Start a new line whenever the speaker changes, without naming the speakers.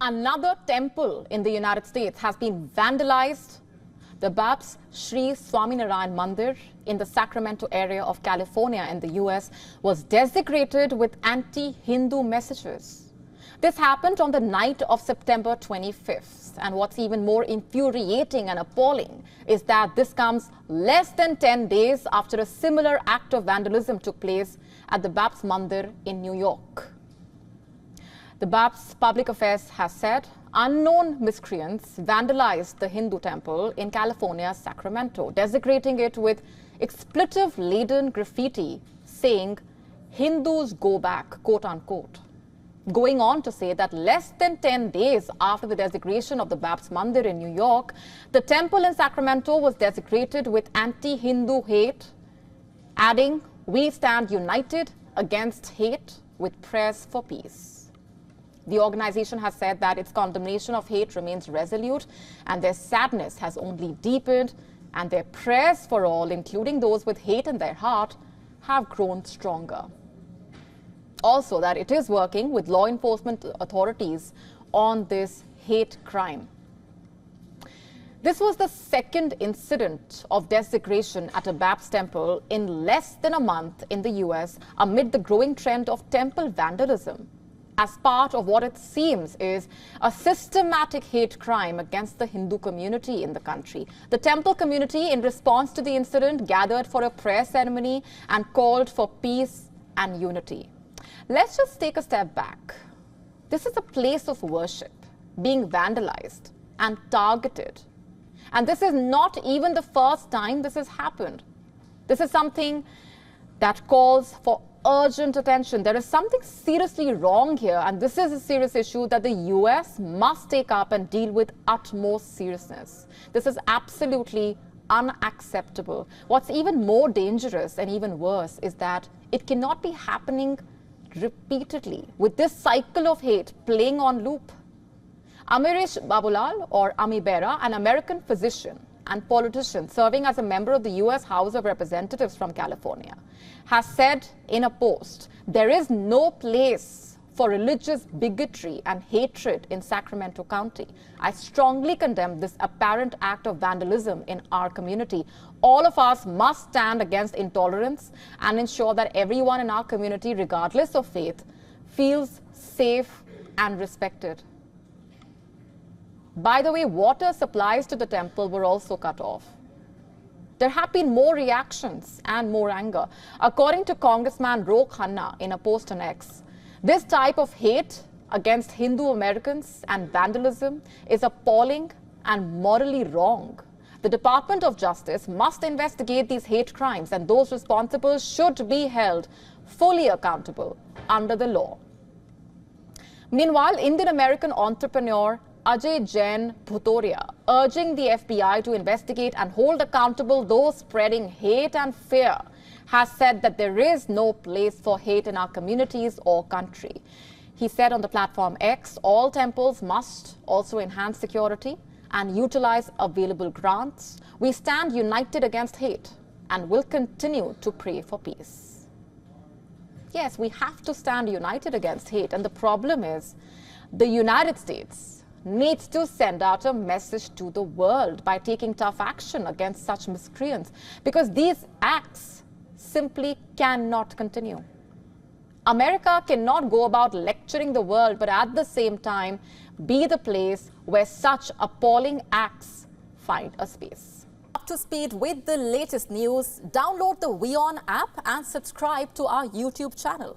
Another temple in the United States has been vandalized. The BAPS Shri Swaminarayan mandir in the Sacramento area of California in the US was desecrated with anti-Hindu messages. This happened on the night of September 25th. And what's even more infuriating and appalling is that this comes less than 10 days after a similar act of vandalism took place at the BAPS mandir in New York. The BAPS Public Affairs has said unknown miscreants vandalized the Hindu temple in California's Sacramento, desecrating it with expletive-laden graffiti saying, "Hindus go back," quote unquote. Going on to say that less than 10 days after the desecration of the BAPS mandir in New York, the temple in Sacramento was desecrated with anti-Hindu hate, adding, "We stand united against hate with prayers for peace." The organization has said that its condemnation of hate remains resolute and their sadness has only deepened, and their prayers for all, including those with hate in their heart, have grown stronger. Also, that it is working with law enforcement authorities on this hate crime. This was the second incident of desecration at a BAPS temple in less than a month in the US amid the growing trend of temple vandalism, as part of what it seems is a systematic hate crime against the Hindu community in the country. The temple community, in response to the incident, gathered for a prayer ceremony and called for peace and unity. Let's just take a step back. This is a place of worship being vandalized and targeted. And this is not even the first time this has happened. This is something that calls for urgent attention. There is something seriously wrong here, and this is a serious issue that the US must take up and deal with utmost seriousness. This is absolutely unacceptable. What's even more dangerous and even worse is that it cannot be happening repeatedly, with this cycle of hate playing on loop. Amiresh Babulal, or Ami Bera, an American physician and politician serving as a member of the US House of Representatives from California, has said in a post, "There is no place for religious bigotry and hatred in Sacramento County. I strongly condemn this apparent act of vandalism in our community. All of us must stand against intolerance and ensure that everyone in our community, regardless of faith, feels safe and respected." By the way, water supplies to the temple were also cut off. There have been more reactions and more anger. According to Congressman Ro Khanna in a post on X, this type of hate against Hindu Americans and vandalism is appalling and morally wrong. The Department of Justice must investigate these hate crimes, and those responsible should be held fully accountable under the law. Meanwhile, Indian-American entrepreneur Ajay Jain Bhutoria, urging the FBI to investigate and hold accountable those spreading hate and fear, has said that there is no place for hate in our communities or country. He said on the platform X, all temples must also enhance security and utilize available grants. We stand united against hate and will continue to pray for peace. Yes, we have to stand united against hate. And the problem is the United States needs to send out a message to the world by taking tough action against such miscreants, because these acts simply cannot continue. America cannot go about lecturing the world, but at the same time be the place where such appalling acts find a space. Up to speed with the latest news, download the WION app and subscribe to our YouTube channel.